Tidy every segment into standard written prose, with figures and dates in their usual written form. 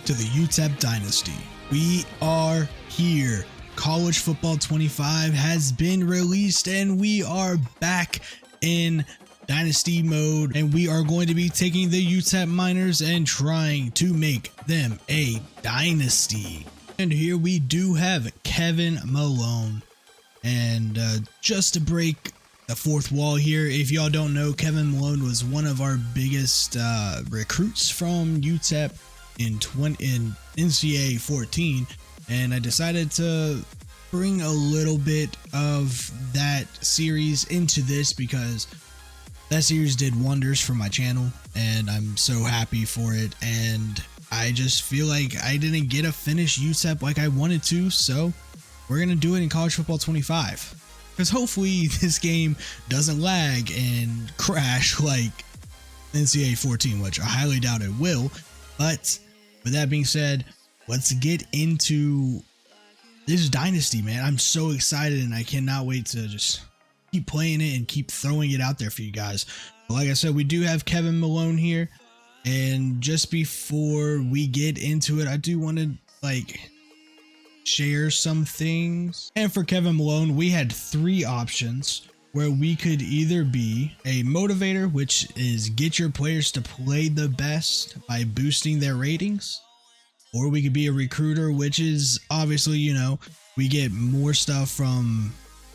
to the UTEP Dynasty. We are here. College Football 25 has been released and we are back in Dynasty mode, and we are going to be taking the UTEP Miners and trying to make them a Dynasty. And here we do have Kevin Malone. And just to break the fourth wall here, if y'all don't know, Kevin Malone was one of our biggest recruits from UTEP in NCAA 14, and I decided to bring a little bit of that series into this because that series did wonders for my channel and I'm so happy for it, and I just feel like I didn't get to finish UTEP like I wanted to, so we're gonna do it in College Football 25. Because hopefully this game doesn't lag and crash like NCAA 14, which I highly doubt it will. But with that being said, let's get into this Dynasty, man. I'm so excited and I cannot wait to just keep playing it and keep throwing it out there for you guys. But like I said, we do have Kevin Malone here. And just before we get into it, I do want to share some things. And for Kevin Malone, we had three options where we could either be a motivator, which is get your players to play the best by boosting their ratings, or we could be a recruiter, which is obviously, you know, we get more stuff for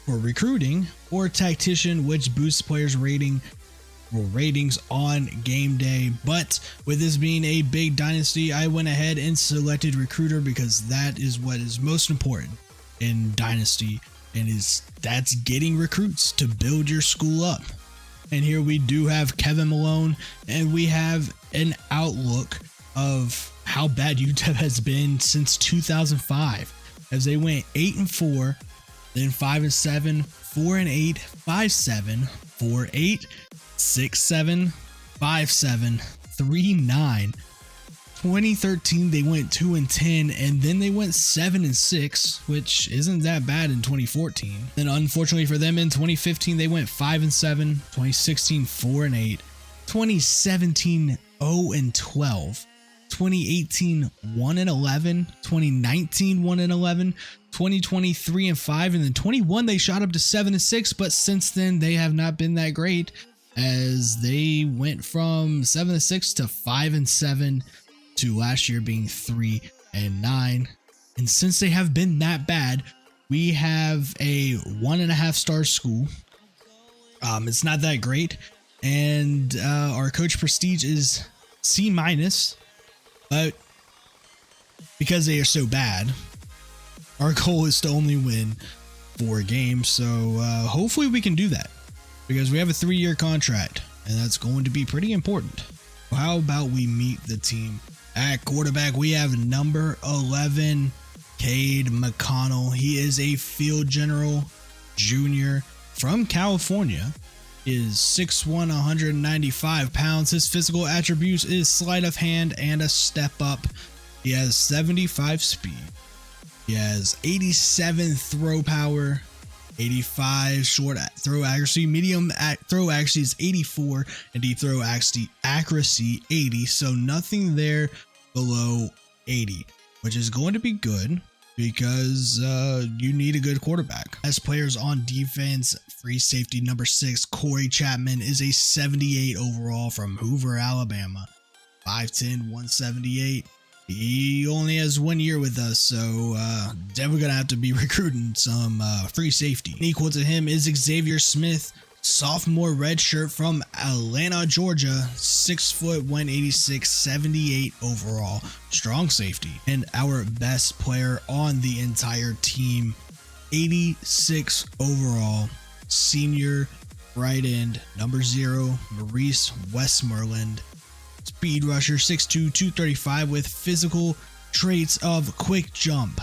recruiting, or tactician, which boosts players ratings on game day. But with this being a big dynasty, I went ahead and selected recruiter because that is what is most important in dynasty, and that's getting recruits to build your school up. And here we do have Kevin Malone, and we have an outlook of how bad UTEP has been since 2005, as they went 8-4, then 5-7, 4-8, 5-7, 4-8, 6-7, 5-7, 3-9. 2013 they went 2-10, and then they went 7-6, which isn't that bad in 2014. Then unfortunately for them, in 2015 they went 5-7, 2016 4-8, 2017 0-12, 2018 1-11, 2019 1-11, 2020 3-5, and then 21 they shot up to 7-6, but since then they have not been that great, as they went from 7-6 to 5-7 to last year being 3-9. And since they have been that bad, we have a 1.5 star school. It's not that great, and our coach prestige is C-, but because they are so bad, our goal is to only win 4 games. So hopefully we can do that, because we have a 3-year contract, and that's going to be pretty important. How about we meet the team? At quarterback, we have number 11, Cade McConnell. He is a field general junior from California. He is 6'1", 195 pounds. His physical attributes is sleight of hand and a step up. He has 75 speed. He has 87 throw power, 85 short throw accuracy, medium throw accuracy is 84, and deep throw accuracy 80. So nothing there below 80, which is going to be good because you need a good quarterback. As players on defense, free safety number 6, Corey Chapman, is a 78 overall from Hoover, Alabama. 5'10", 178. He only has 1 year with us, so definitely gonna have to be recruiting some free safety. Equal to him is Xavier Smith, sophomore redshirt from Atlanta, Georgia, 6 foot 186, 78 overall, strong safety. And our best player on the entire team, 86 overall, senior right end, number 0, Maurice Westmoreland. Speed rusher, 6'2", 235 with physical traits of quick jump,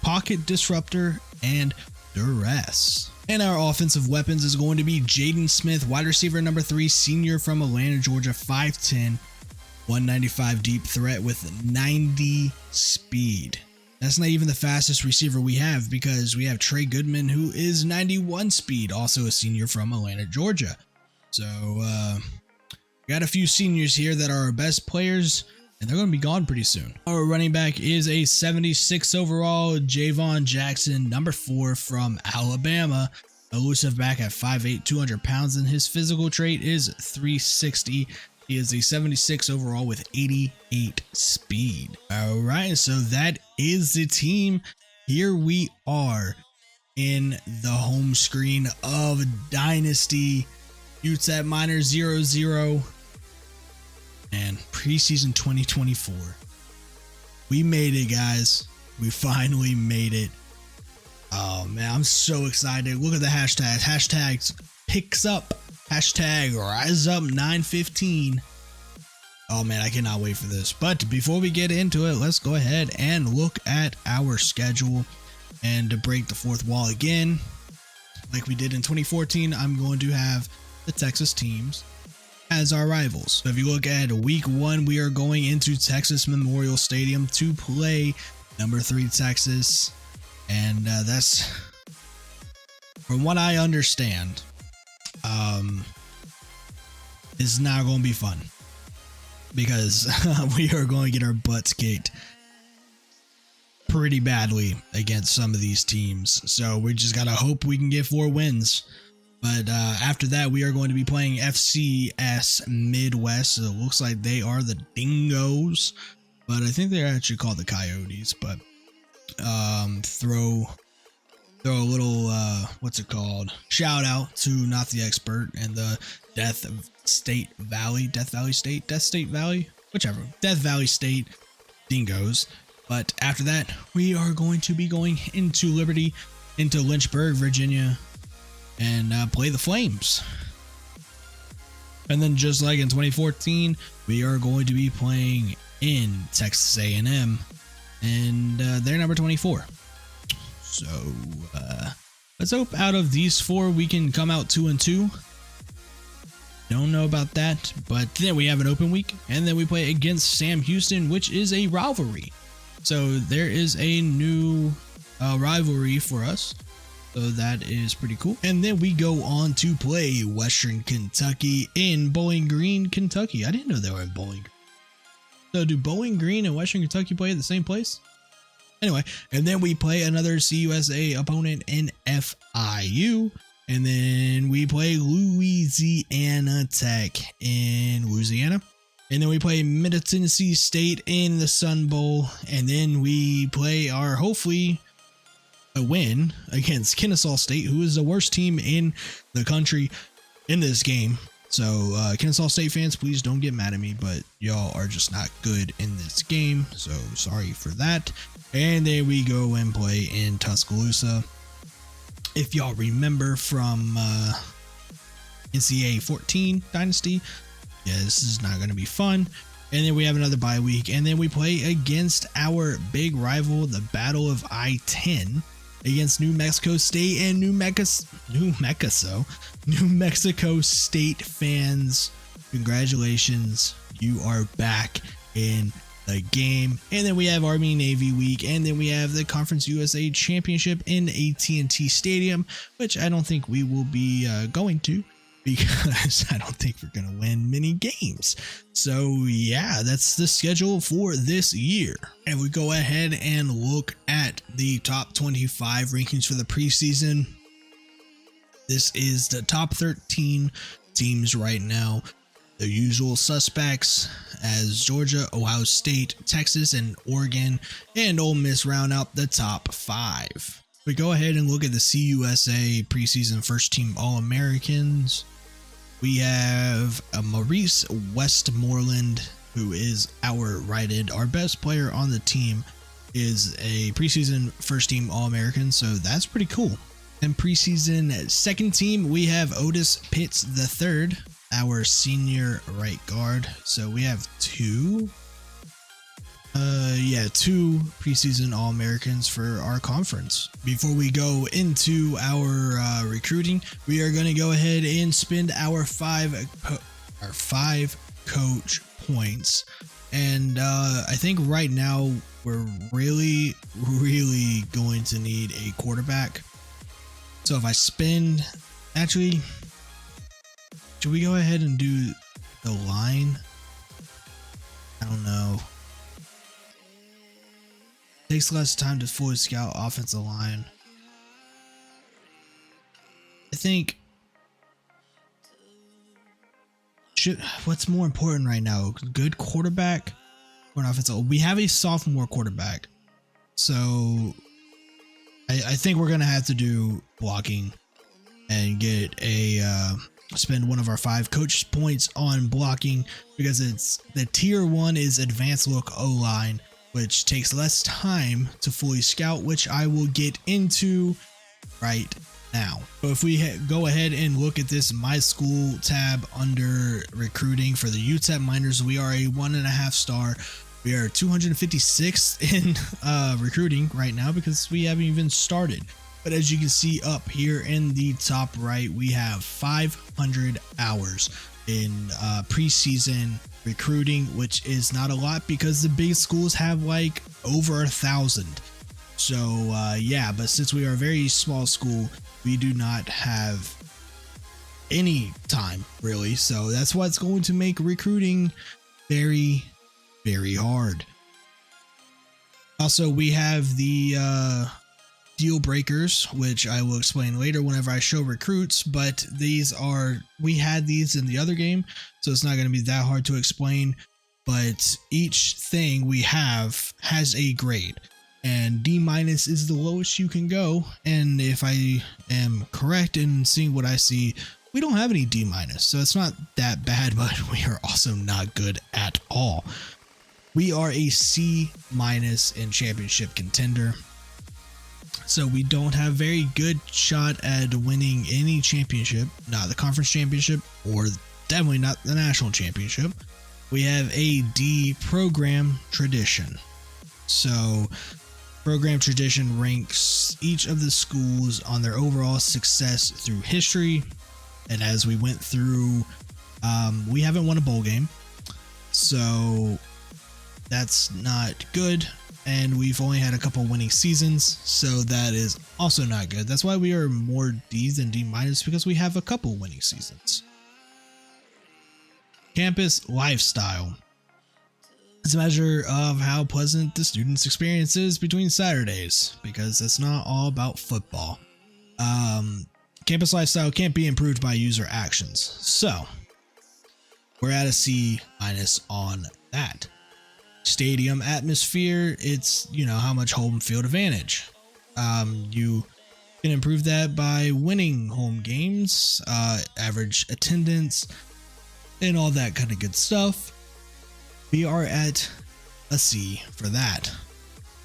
pocket disruptor, and duress. And our offensive weapons is going to be Jaden Smith, wide receiver number 3, senior from Atlanta, Georgia, 5'10", 195 deep threat with 90 speed. That's not even the fastest receiver we have, because we have Trey Goodman, who is 91 speed, also a senior from Atlanta, Georgia. So, got a few seniors here that are our best players, and they're going to be gone pretty soon. Our running back is a 76 overall, Javon Jackson, number 4 from Alabama. Elusive back at 5'8", 200 pounds, and his physical trait is 360. He is a 76 overall with 88 speed. All right, so that is the team. Here we are in the home screen of Dynasty UTEP Minor 00 and preseason 2024. We made it, guys. We finally made it. Oh man, I'm so excited. Look at the hashtags. Hashtags picks up. Hashtag rise up 915. Oh man, I cannot wait for this. But before we get into it, let's go ahead and look at our schedule. And to break the fourth wall again, like we did in 2014, I'm going to have the Texas teams as our rivals. So if you look at week 1, we are going into Texas Memorial Stadium to play number 3 Texas. And that's, from what I understand, is not going to be fun because we are going to get our butts kicked pretty badly against some of these teams. So we just got to hope we can get 4 wins. But after that, we are going to be playing FCS Midwest. So it looks like they are the Dingoes, but I think they're actually called the Coyotes. But throw a little what's it called, shout out to Not the Expert and the Death Valley State Dingoes. But after that, we are going to be going into Liberty, into Lynchburg, Virginia, and play the Flames. And then just like in 2014, we are going to be playing in Texas A&M, and they're number 24. So let's hope out of these 4 we can come out 2-2. Don't know about that, but then we have an open week, and then we play against Sam Houston, which is a rivalry. So there is a new rivalry for us. So that is pretty cool. And then we go on to play Western Kentucky in Bowling Green, Kentucky. I didn't know they were in Bowling Green. So do Bowling Green and Western Kentucky play at the same place? Anyway, and then we play another CUSA opponent in FIU. And then we play Louisiana Tech in Louisiana. And then we play Middle Tennessee State in the Sun Bowl. And then we play our, hopefully, a win against Kennesaw State, who is the worst team in the country in this game. So Kennesaw State fans, please don't get mad at me, but y'all are just not good in this game. So sorry for that. And then we go and play in Tuscaloosa. If y'all remember from NCAA 14 Dynasty, yeah, this is not going to be fun. And then we have another bye week, and then we play against our big rival, the Battle of I-10, against New Mexico State and New Mexico State fans. Congratulations, you are back in the game. And then we have Army Navy week, and then we have the Conference USA Championship in AT&T Stadium, which I don't think we will be going to, because I don't think we're going to win many games. So yeah, that's the schedule for this year. And we go ahead and look at the top 25 rankings for the preseason. This is the top 13 teams right now. The usual suspects as Georgia, Ohio State, Texas, and Oregon, and Ole Miss round out the top 5. We go ahead and look at the CUSA preseason first team All-Americans. We have Maurice Westmoreland, who is our right end. Our best player on the team is a preseason first team All-American, so that's pretty cool. And preseason second team, we have Otis Pitts III, our senior right guard. So we have two preseason All-Americans for our conference. Before we go into our recruiting, we are going to go ahead and spend our five coach points. And I think right now we're really going to need a quarterback. So if I spend, actually, should we go ahead and do the line? I don't know. Takes less time to fully scout offensive line. I think what's more important right now? Good quarterback or an offensive? We have a sophomore quarterback, so I think we're gonna have to do blocking and get a spend one of our 5 coach points on blocking, because it's the tier 1 is advanced look O-line, which takes less time to fully scout, which I will get into right now. So if we go ahead and look at this My School tab under recruiting for the UTEP minors, we are a 1.5 star. We are 256th in recruiting right now because we haven't even started. But as you can see up here in the top right, we have 500 hours in preseason recruiting, which is not a lot because the big schools have like over 1,000. So yeah, but since we are a very small school, we do not have any time really. So that's what's going to make recruiting very, very hard. Also, we have the deal breakers, which I will explain later whenever I show recruits, but we had these in the other game, so it's not going to be that hard to explain. But each thing we have has a grade, and D- is the lowest you can go. And if I am correct in seeing what I see, we don't have any D-, so it's not that bad, but we are also not good at all. We are a C- in championship contender. So we don't have very good shot at winning any championship, not the conference championship or definitely not the national championship. We have a D program tradition. So program tradition ranks each of the schools on their overall success through history. And as we went through, we haven't won a bowl game. So that's not good. And we've only had a couple winning seasons, so that is also not good. That's why we are more D than D-, because we have a couple winning seasons. Campus lifestyle. It's a measure of how pleasant the student's experience is between Saturdays, because it's not all about football. Campus lifestyle can't be improved by user actions. So we're at a C- on that. Stadium atmosphere, it's, how much home field advantage. You can improve that by winning home games, average attendance, and all that kind of good stuff. We are at a C for that.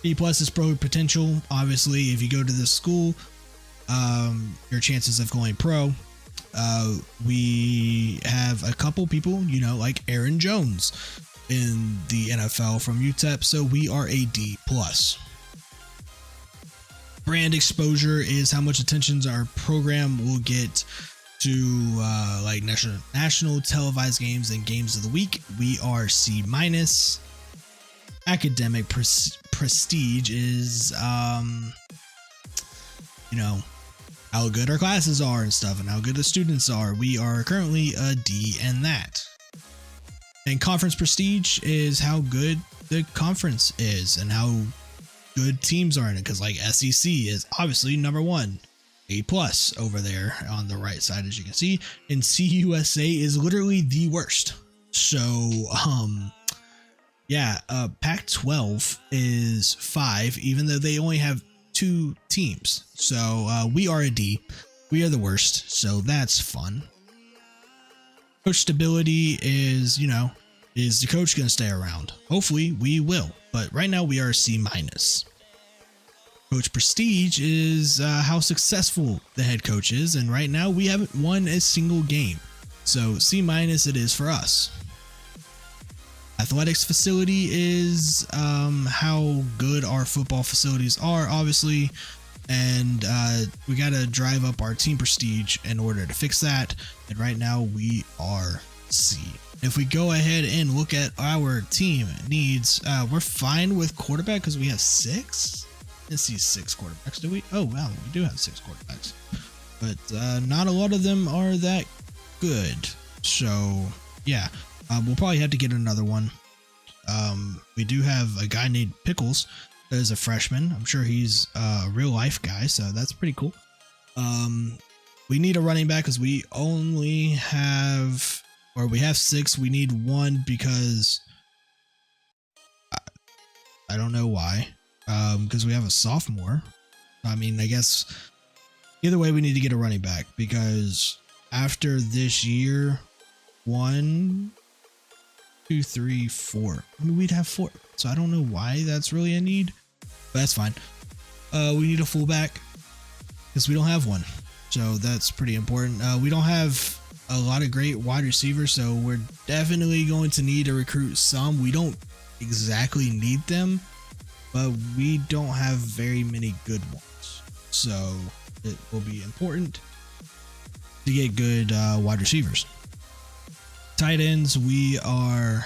B+ is pro potential. Obviously, if you go to this school, your chances of going pro. We have a couple people, like Aaron Jones in the NFL from UTEP, so we are a D+. Brand exposure is how much attention our program will get to like national televised games and games of the week. We are C-. Academic prestige is how good our classes are and stuff, and how good the students are. We are currently a D in that. And conference prestige is how good the conference is and how good teams are in it. Because like SEC is obviously number 1, A+ over there on the right side, as you can see. And CUSA is literally the worst. So, yeah, Pac-12 is 5, even though they only have 2 teams. So we are a D. We are the worst. So that's fun. Coach stability is, is the coach going to stay around? Hopefully we will, but right now we are C-. Coach prestige is how successful the head coach is, and right now we haven't won a single game. So C- it is for us. Athletics facility is how good our football facilities are, obviously. And we got to drive up our team prestige in order to fix that. And right now we are C. If we go ahead and look at our team needs, we're fine with quarterback because we have 6. Let's see, 6 quarterbacks. Do we? Oh, wow, we do have 6 quarterbacks. But not a lot of them are that good. So, yeah, we'll probably have to get another one. We do have a guy named Pickles is a freshman. I'm sure he's a real life guy, so that's pretty cool. We need a running back because we only have, or we have 6. We need 1 because I don't know why. Because we have a sophomore. I mean, I guess either way, we need to get a running back because after this year, 1, 2, 3, 4. I mean, we'd have 4. So I don't know why that's really a need, but that's fine. We need a fullback because we don't have one. So that's pretty important. We don't have a lot of great wide receivers, so we're definitely going to need to recruit some. We don't exactly need them, but we don't have very many good ones. So it will be important to get good wide receivers. Tight ends, we're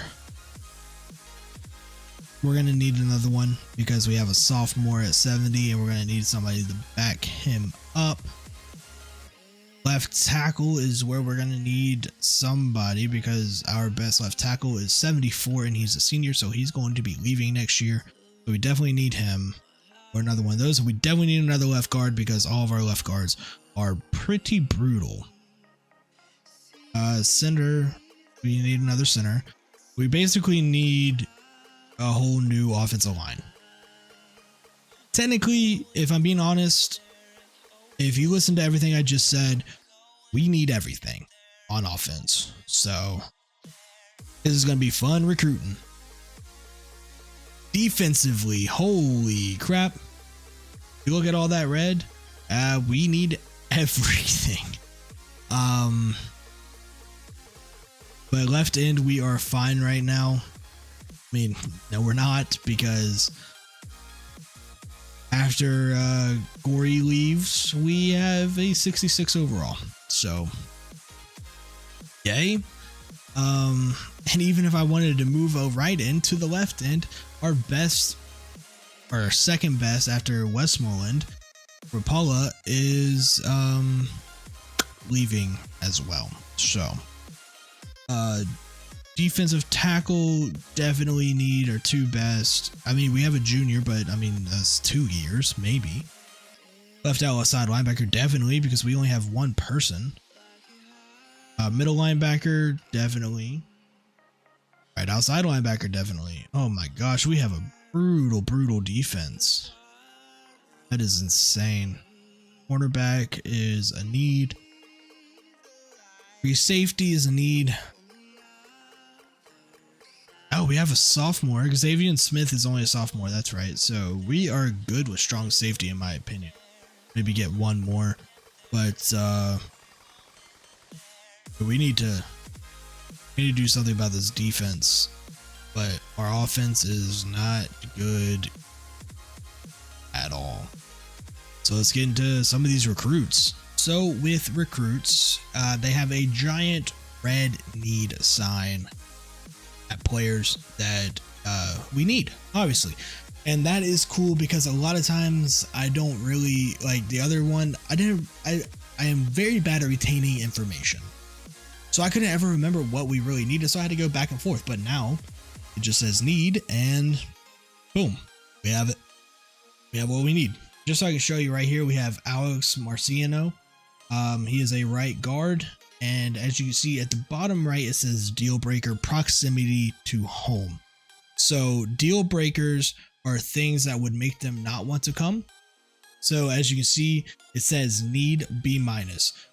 going to need another one because we have a sophomore at 70 and we're going to need somebody to back him up. Left tackle is where we're going to need somebody because our best left tackle is 74 and he's a senior, so he's going to be leaving next year. So we definitely need him or another one of those. We definitely need another left guard because all of our left guards are pretty brutal. Center, we need another center. We basically need a whole new offensive line. Technically, if I'm being honest, if you listen to everything I just said, we need everything on offense. So this is going to be fun recruiting. Defensively, holy crap. You look at all that red, we need everything. But left end, we are fine right now. I mean, no, we're not, because after Gory leaves, we have a 66 overall. So, yay. And even if I wanted to move a right end to the left end, our best, or our second best after Westmoreland, Rapala, is leaving as well. So, defensive tackle, definitely need our 2 best. I mean, we have a junior, but I mean, that's 2 years, maybe. Left outside linebacker, definitely, because we only have 1 person. Middle linebacker, definitely. Right outside linebacker, definitely. Oh my gosh, we have a brutal defense. That is insane. Cornerback is a need. Free safety is a need. Oh, we have a sophomore. Xavier Smith is only a sophomore. That's right. So we are good with strong safety, in my opinion. Maybe get 1 more, but we need to do something about this defense. But our offense is not good at all. So let's get into some of these recruits. So with recruits, they have a giant red need sign at players that we need, obviously. And that is cool because a lot of times I don't really like the other one. I am very bad at retaining information. So I couldn't ever remember what we really needed. So I had to go back and forth, but now it just says need and boom, we have it. We have what we need. Just so I can show you right here, we have Alex Marciano. He is a right guard. And as you can see at the bottom right, it says deal breaker proximity to home. So deal breakers are things that would make them not want to come. So as you can see, it says need B-.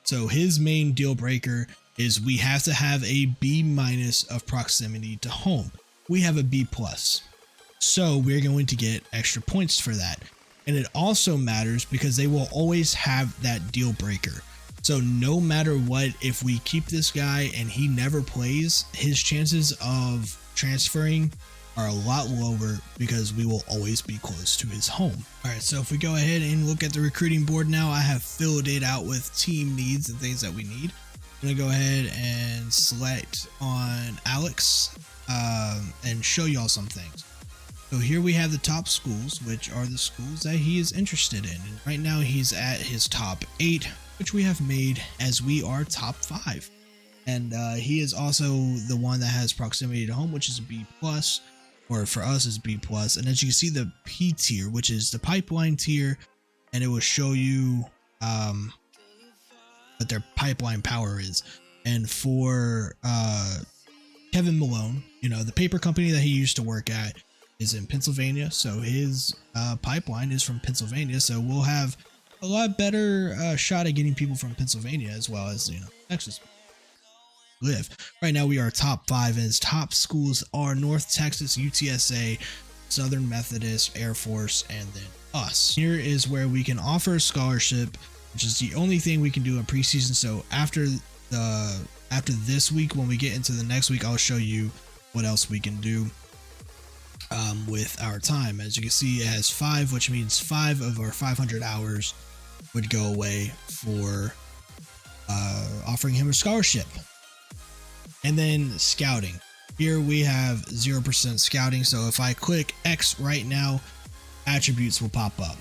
So his main deal breaker is we have to have a B- of proximity to home. We have a B+. So we're going to get extra points for that. And it also matters because they will always have that deal breaker. So no matter what, if we keep this guy and he never plays, his chances of transferring are a lot lower because we will always be close to his home. All right, so if we go ahead and look at the recruiting board now, I have filled it out with team needs and things that we need. I'm gonna go ahead and select on Alex and show y'all some things. So here we have the top schools, which are the schools that he is interested in. And right now he's at his top 8, which we have made as we are top 5. And he is also the one that has proximity to home, which is a B+. or for us is B plus. And as you can see, the P tier, which is the pipeline tier, and it will show you what their pipeline power is. And for Kevin Malone, you know, the paper company that he used to work at is in Pennsylvania, so his pipeline is from Pennsylvania, so we'll have a lot better shot at getting people from Pennsylvania as well as, you know, Texas live. Right now we are top 5, and his top schools are North Texas, UTSA, Southern Methodist, Air Force, and then us. Here is where we can offer a scholarship, which is the only thing we can do in preseason. So after this week, when we get into the next week, I'll show you what else we can do with our time. As you can see, it has 5, which means 5 of our 500 hours would go away for offering him a scholarship. And then scouting. Here we have 0% scouting, so if I click X right now, attributes will pop up,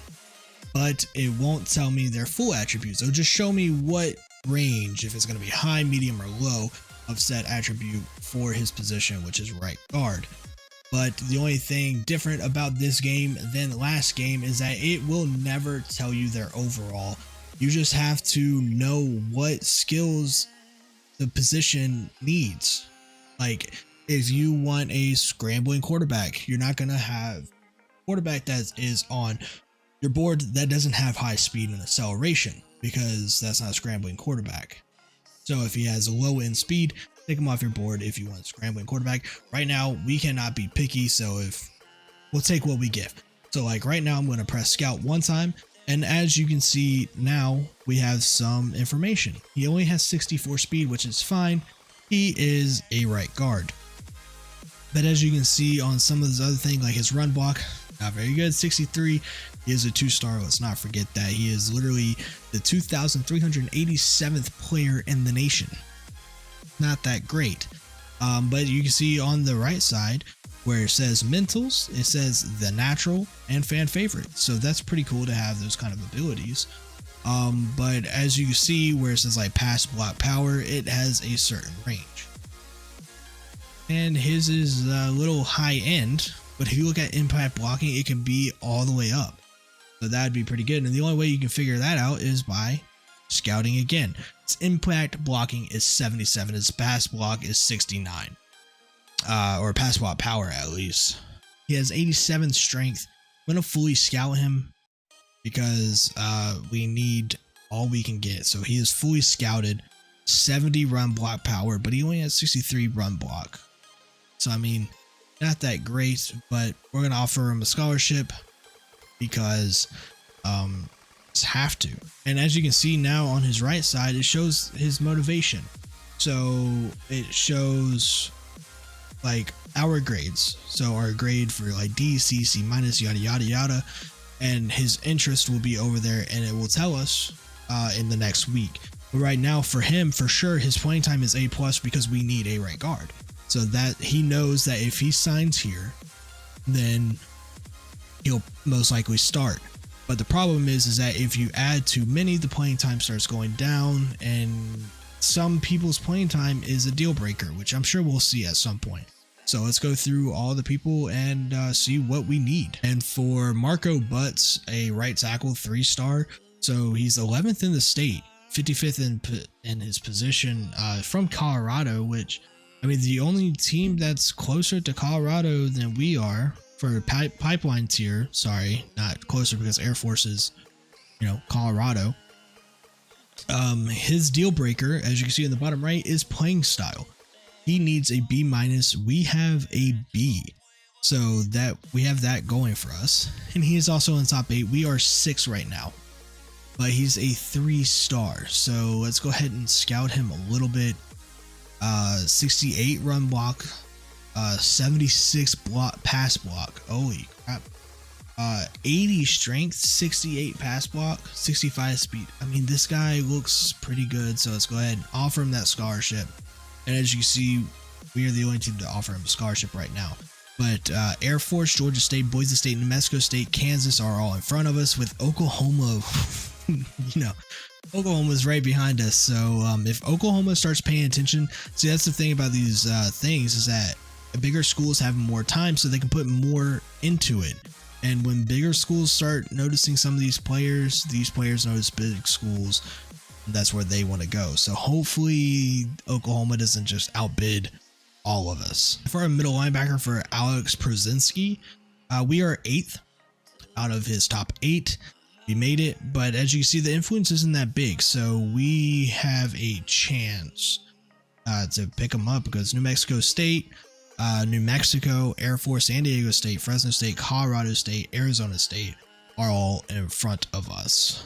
but it won't tell me their full attributes. It'll just show me what range, if it's going to be high, medium, or low of said attribute for his position, which is right guard. But the only thing different about this game than the last game is that it will never tell you their overall. You just have to know what skills the position needs. Like, if you want a scrambling quarterback, you're not going to have a quarterback that is on your board that doesn't have high speed and acceleration, because that's not a scrambling quarterback. So if he has a low end speed, take him off your board if you want a scrambling quarterback. Right now, we cannot be picky, so if we'll take what we give. So like right now, I'm going to press scout one time, and as you can see now, we have some information. He only has 64 speed, which is fine. He is a right guard. But as you can see on some of this other thing, like his run block, not very good. 63. He is a 2-star. Let's not forget that. He is literally the 2,387th player in the nation. Not that great. But you can see on the right side where it says mentals, it says the natural and fan favorite. So that's pretty cool to have those kind of abilities. But as you can see where it says like pass block power, it has a certain range. And his is a little high end, but if you look at impact blocking, it can be all the way up. So that'd be pretty good. And the only way you can figure that out is by scouting again. Its impact blocking is 77. Its pass block is 69. Or pass block power at least. He has 87 strength. I'm going to fully scout him because we need all we can get. So he is fully scouted. 70 run block power, but he only has 63 run block. So I mean, not that great, but we're going to offer him a scholarship because just have to. And as you can see now on his right side, it shows his motivation. So it shows like our grades. So our grade for like D, C, C minus, yada, yada, yada. And his interest will be over there, and it will tell us in the next week. But right now for him, for sure, his playing time is A plus because we need a right guard. So that he knows that if he signs here, then he'll most likely start. But the problem is that if you add too many, the playing time starts going down, and some people's playing time is a deal breaker, which I'm sure we'll see at some point. So let's go through all the people and see what we need. And for Marco Butts, a right tackle, 3-star. So he's 11th in the state, 55th in his position, from Colorado, which, I mean, the only team that's closer to Colorado than we are for pipeline tier, sorry, not closer because Air Force is, you know, Colorado. His deal breaker, as you can see in the bottom right, is playing style. He needs a B minus. We have a B. So that we have that going for us. And he is also in top 8. We are 6 right now. But he's a 3-star. So let's go ahead and scout him a little bit. 68 run block, 76 pass block. Holy crap. 80 strength, 68 pass block, 65 speed. I mean, this guy looks pretty good. So let's go ahead and offer him that scholarship. And as you see, we are the only team to offer him a scholarship right now. But Air Force, Georgia State, Boise State, New Mexico State, Kansas are all in front of us, with Oklahoma, you know, Oklahoma's right behind us. So if Oklahoma starts paying attention, see, that's the thing about these things, is that bigger schools have more time, so they can put more into it. And when bigger schools start noticing some of these players notice big schools. That's where they want to go. So hopefully Oklahoma doesn't just outbid all of us. For our middle linebacker, for Alex Prozinski, we are 8th out of his top 8. We made it, but as you can see, the influence isn't that big, so we have a chance to pick him up, because New Mexico State, New Mexico, Air Force, San Diego State, Fresno State, Colorado State, Arizona State are all in front of us.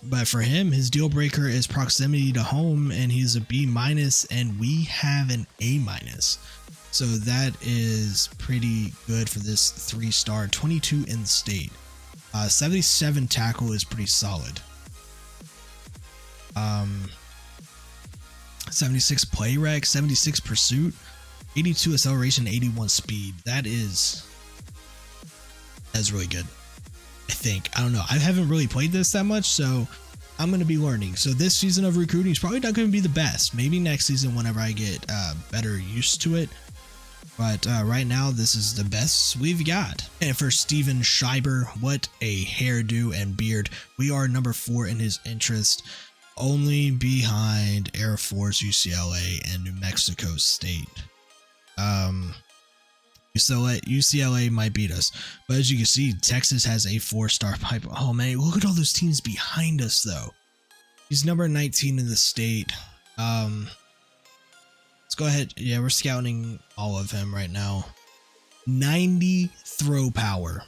But for him, his deal breaker is proximity to home, and he's a B-, and we have an A-. So that is pretty good for this 3-star, 22 in state. 77 tackle is pretty solid. 76 play rec, 76 pursuit, 82 acceleration, 81 speed. That's really good. I think. I don't know. I haven't really played this that much, so I'm going to be learning. So this season of recruiting is probably not going to be the best. Maybe next season whenever I get better used to it. But right now, this is the best we've got. And for Steven Schreiber, what a hairdo and beard. We are number 4 in his interest, only behind Air Force, UCLA, and New Mexico State. UCLA might beat us, but as you can see, Texas has a 4-star pipe. Oh man, look at all those teams behind us though. He's number 19 in the state. Let's go ahead. Yeah, we're scouting all of him right now. 90 throw power.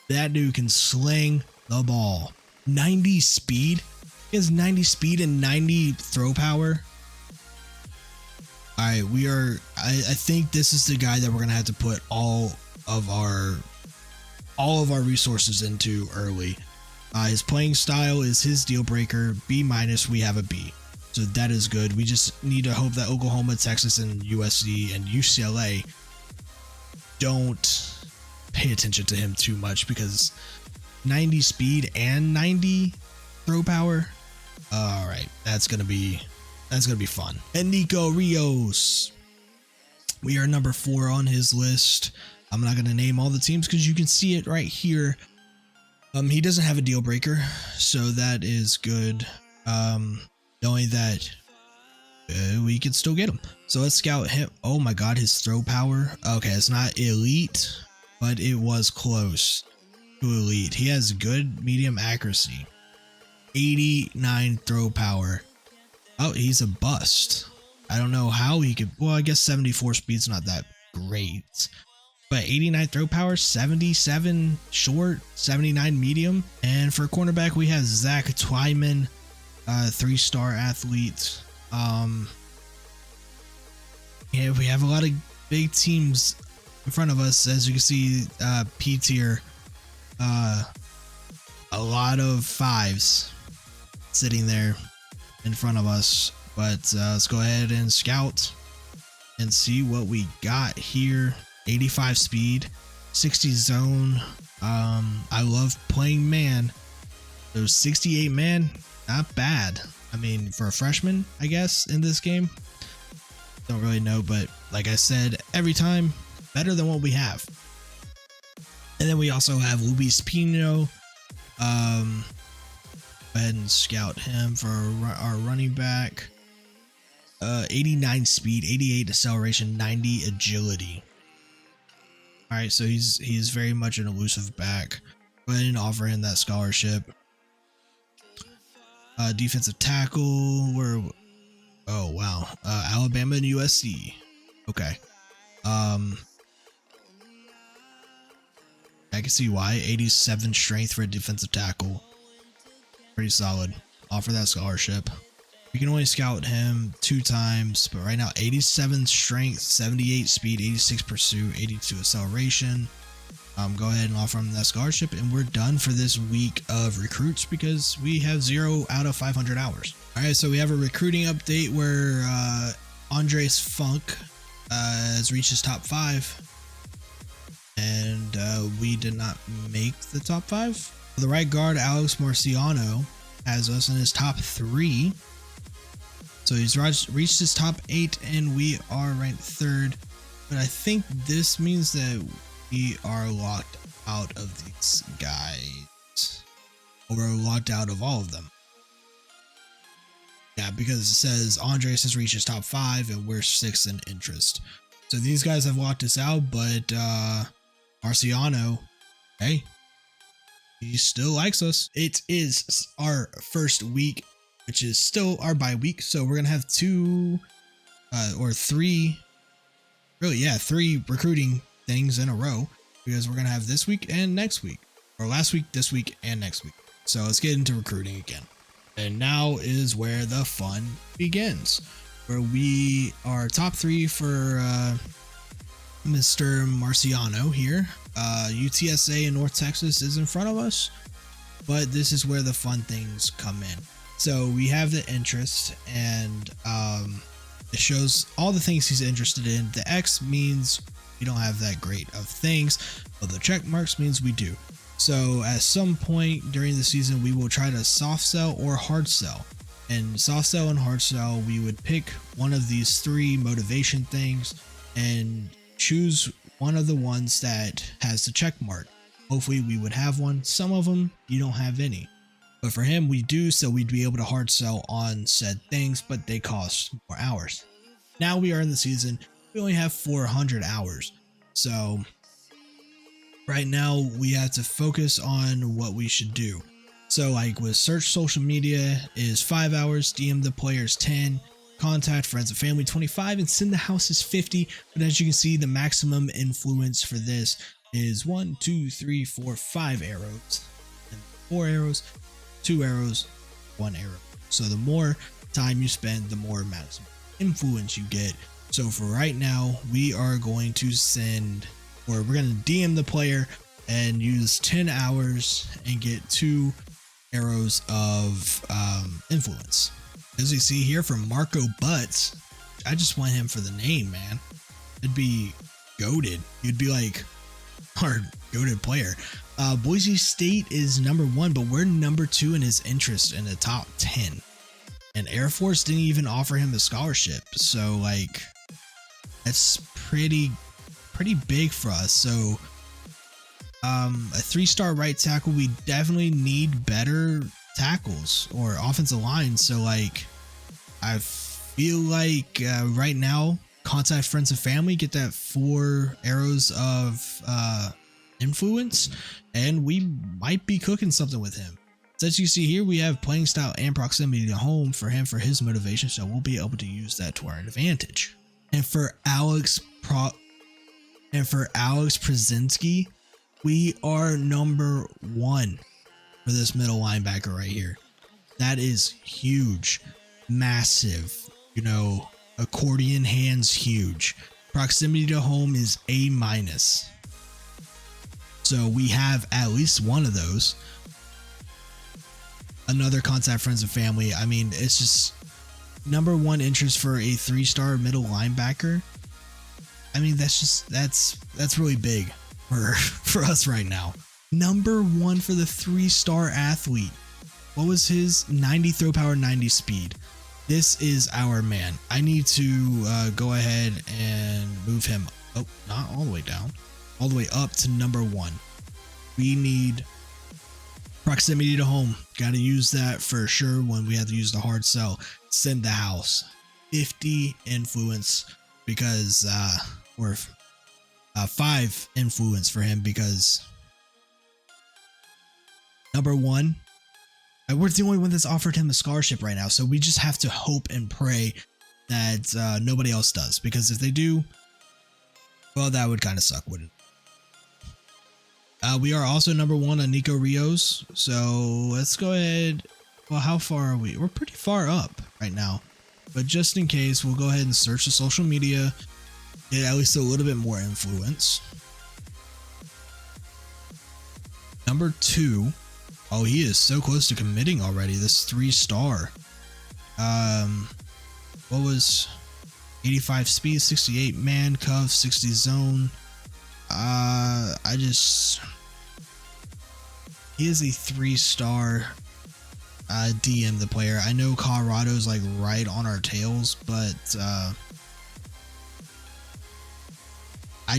That dude can sling the ball. 90 speed. He has 90 speed and 90 throw power. All right, I think this is the guy that we're gonna have to put all of our resources into early. His playing style is his deal breaker. B-, we have a B, so that is good. We just need to hope that Oklahoma, Texas, and USC and UCLA don't pay attention to him too much, because 90 speed and 90 throw power. All right, that's gonna be fun. And Nico Rios, we are number 4 on his list. I'm not going to name all the teams because you can see it right here. He doesn't have a deal breaker, so that is good. Knowing that we could still get him. So let's scout him. Oh my god, his throw power. Okay, it's not elite, but it was close to elite. He has good medium accuracy. 89 throw power. Oh, he's a bust. I don't know how he could. Well, I guess 74 speed's not that great, but 89 throw power, 77 short, 79 medium. And for cornerback, we have Zach Twyman, 3-star athlete. Yeah, we have a lot of big teams in front of us. As you can see, P tier, a lot of 5s sitting there in front of us. But let's go ahead and scout and see what we got here. 85 speed, 60 zone. I love playing man. So 68 man, not bad. I mean, for a freshman, I guess, in this game. Don't really know, but like I said, every time better than what we have. And then we also have Luis Pino. Go ahead and scout him for our running back. 89 speed, 88 acceleration, 90 agility. All right, so he's very much an elusive back. Go ahead and offer him that scholarship. Defensive tackle. Oh wow, Alabama and USC. Okay. I can see why. 87 strength for a defensive tackle. Pretty solid. Offer that scholarship. We can only scout him 2 times, but right now 87 strength, 78 speed, 86 pursuit, 82 acceleration. Go ahead and offer him that scholarship, and we're done for this week of recruits because we have 0 out of 500 hours. All right, so we have a recruiting update where Andres Funk has reached his top 5, and we did not make the top 5. The right guard, Alex Marciano, has us in his top 3. So he's reached his top 8 and we are ranked 3rd. But I think this means that we are locked out of these guys. Or we're locked out of all of them. Yeah, because it says Andres has reached his top 5 and we're 6th in interest. So these guys have locked us out, but Marciano, hey, he still likes us. It is our first week, which is still our bye week. So we're going to have 2 or 3, really, yeah, 3 recruiting things in a row because we're going to have this week and next week, or last week, this week, and next week. So let's get into recruiting again. And now is where the fun begins, where we are top 3 for Mr. Marciano here. UTSA in North Texas is in front of us, but this is where the fun things come in. So we have the interest, and it shows all the things he's interested in. The X means we don't have that great of things, but the check marks means we do. So at some point during the season, we will try to soft sell or hard sell. And soft sell and hard sell, we would pick one of these 3 motivation things and choose one of the ones that has the check mark. Hopefully we would have one. Some of them you don't have any. But for him, we do, so we'd be able to hard sell on said things, but they cost more hours. Now we are in the season, we only have 400 hours. So right now we have to focus on what we should do. So like with search social media is 5 hours, DM the players 10, contact friends and family 25, and send the houses 50. But as you can see, the maximum influence for this is 1, 2, 3, 4, 5 arrows, and 4 arrows, 2 arrows, 1 arrow. So the more time you spend, the more maximum influence you get. So for right now, we are going to send, or we're going to DM the player and use 10 hours and get 2 arrows of influence. As you see here from Marco Butts, I just want him for the name, man. It'd be goated. You'd be like our goated player. Boise State is number 1, but we're number 2 in his interest in the top 10. And Air Force didn't even offer him a scholarship. So like, that's pretty big for us. So a 3-star right tackle, we definitely need better tackles or offensive line. So like, I feel like right now, contact friends and family, get that 4 arrows of influence, and we might be cooking something with him. So as you see here, we have playing style and proximity to home for him for his motivation, so we'll be able to use that to our advantage. And for Alex Przezinski, we are number 1 for this middle linebacker right here. That is huge, massive, you know, accordion hands huge. Proximity to home is A-. So we have at least one of those. Another contact friends and family. I mean, it's just number 1 interest for a 3-star middle linebacker. I mean, that's really big for us right now. Number 1 for the 3-star athlete. What was his 90 throw power, 90 speed? This is our man. I need to go ahead and move him. Oh, not all the way down, all the way up to number 1. We need proximity to home. Got to use that for sure when we have to use the hard sell. Send the house 50 influence because or 5 influence for him because number 1, we're the only one that's offered him a scholarship right now, so we just have to hope and pray that nobody else does, because if they do, well, that would kind of suck, wouldn't it? We are also number 1 on Nico Rios, so let's go ahead. Well, how far are we? We're pretty far up right now, but just in case, we'll go ahead and search the social media, get at least a little bit more influence. Number 2. Oh, he is so close to committing already. This 3-star. What was 85 speed, 68 man cuff, 60 zone. He is a 3-star. DM the player. I know Colorado's like right on our tails, but I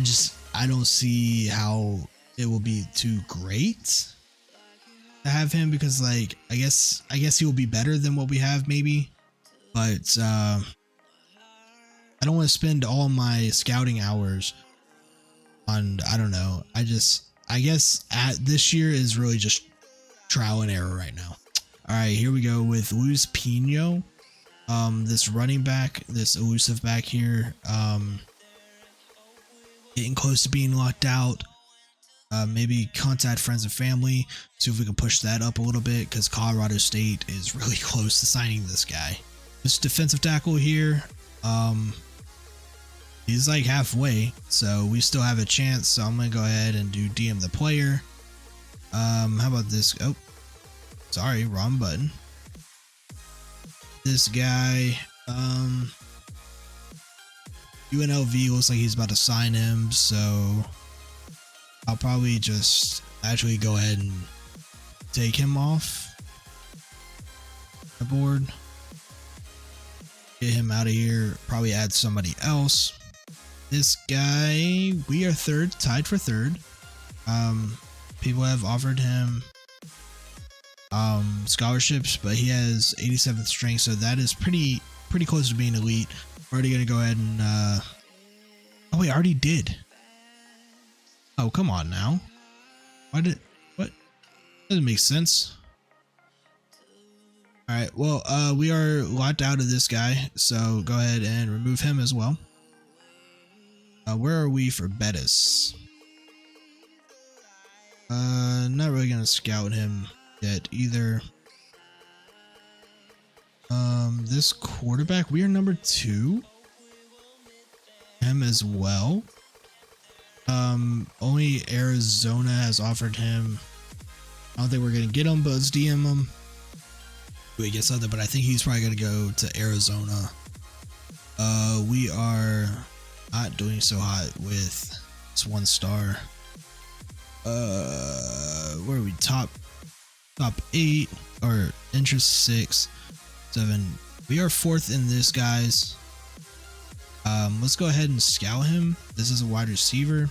don't see how it will be too great to have him, because like I guess he will be better than what we have maybe, but I don't want to spend all my scouting hours on, I don't know. I guess at this year is really just trial and error right now. All right, here we go with Luis Pino. This running back, this elusive back here, getting close to being locked out. Maybe contact friends and family, see if we can push that up a little bit, because Colorado State is really close to signing this guy. This defensive tackle here, he's like halfway, so we still have a chance. So I'm gonna go ahead and do DM the player. How about this? Oh, sorry, wrong button. This guy, UNLV looks like he's about to sign him, so I'll probably just actually go ahead and take him off the board. Get him out of here. Probably add somebody else. This guy, we are third, tied for third. People have offered him scholarships, but he has 87th strength, so that is pretty close to being elite. We're already gonna go ahead and oh, we already did. Oh, come on now. What? Doesn't make sense. All right, well, we are locked out of this guy, so go ahead and remove him as well. Where are we for Bettis? Not really gonna scout him yet either. This quarterback, we are number 2. Him as well. Only Arizona has offered him. I don't think we're gonna get him, but let's DM him. We get something, but I think he's probably gonna go to Arizona. We are not doing so hot with this 1 star. Where are we? Top 8 or interest 6, 7. We are 4th in this, guys. Let's go ahead and scout him. This is a wide receiver.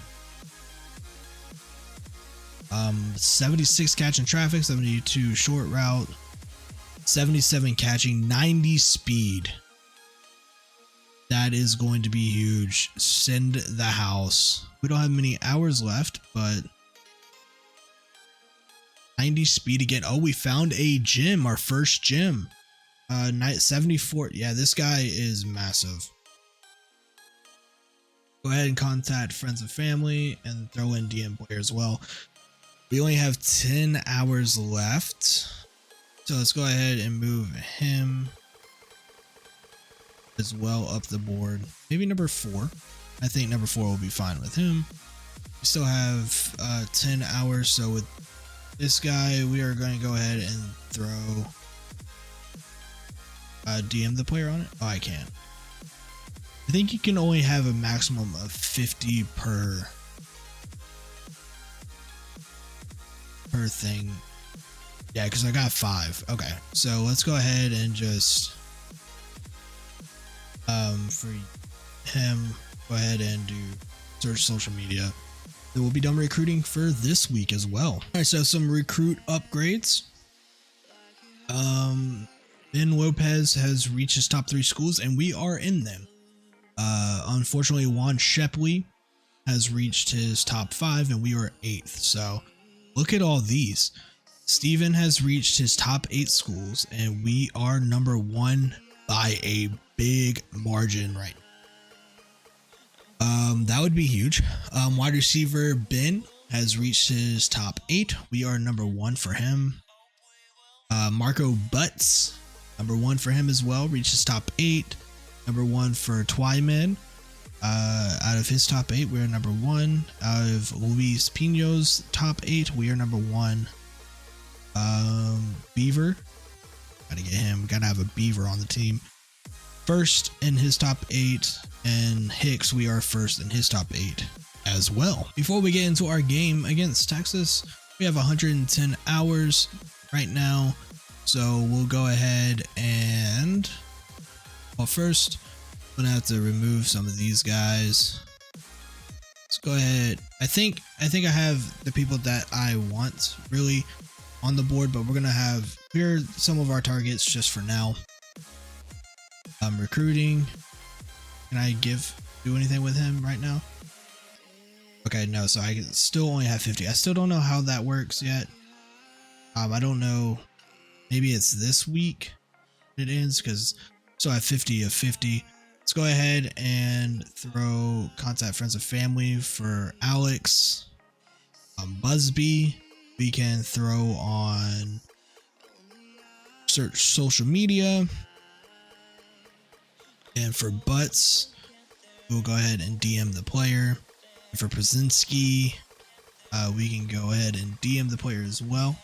76 catching traffic, 72 short route, 77 catching, 90 speed. That is going to be huge. Send the house. We don't have many hours left, but 90 speed again. Oh, we found a gym, our first gym. 74. Yeah, this guy is massive. Go ahead and contact friends and family and throw in DM player as well. We only have 10 hours left, so let's go ahead and move him as well up the board. Maybe number 4. I think number 4 will be fine with him. We still have 10 hours, so with this guy, we are going to go ahead and throw DM the player on it. Oh, I can't. I think you can only have a maximum of 50 per thing. Yeah, because I got 5. Okay, so let's go ahead and just for him, go ahead and do search social media. Then we'll be done recruiting for this week as well. All right, so some recruit upgrades. Ben Lopez has reached his top 3 schools, and we are in them. Unfortunately, Juan Shepley has reached his top 5, and we are 8th. So look at all these. Steven has reached his top 8 schools, and we are number 1 by a big margin right now. That would be huge. Wide receiver Ben has reached his top 8. We are number 1 for him. Marco Butts, number 1 for him as well, reached his top 8. Number 1 for Twyman. Out of his top 8, we are number 1. Out of Luis Pino's top 8, we are number 1. Beaver, gotta get him. Gotta have a Beaver on the team. First in his top 8, and Hicks, we are first in his top 8 as well. Before we get into our game against Texas, we have 110 hours right now. So we'll go ahead and, well, first I'm gonna have to remove some of these guys. Let's go ahead. I think I have the people that I want really on the board, but we're gonna have here are some of our targets just for now. Recruiting. Can I do anything with him right now? Okay, no, so I still only have 50. I still don't know how that works yet. I don't know. Maybe it's this week it ends because so I have 50 of 50. Let's go ahead and throw contact friends and family for Alex. Busby, we can throw on search social media. And for Butts, we'll go ahead and DM the player. And for Przezinski, we can go ahead and DM the player as well.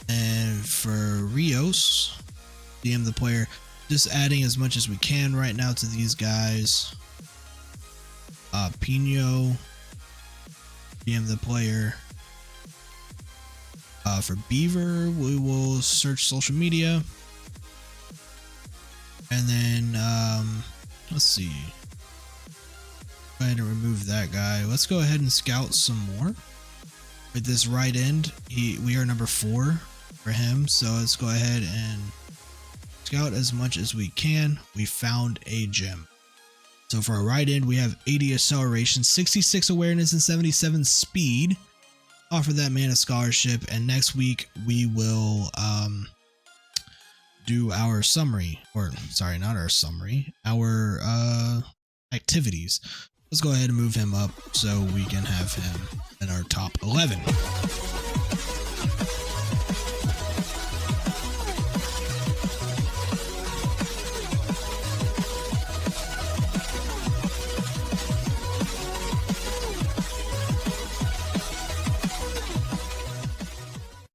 And for Rios, DM the player. Just adding as much as we can right now to these guys. Pino, DM the player. For Beaver, we will search social media. And then, let's see. Go ahead and remove that guy. Let's go ahead and scout some more. With this right end, we are number 4 for him. So let's go ahead and scout as much as we can. We found a gem. So for our right end, we have 80 acceleration, 66 awareness, and 77 speed. Offer that man a scholarship, and next week we will do our summary, or sorry, not our summary, our activities. Let's go ahead and move him up so we can have him in our top 11.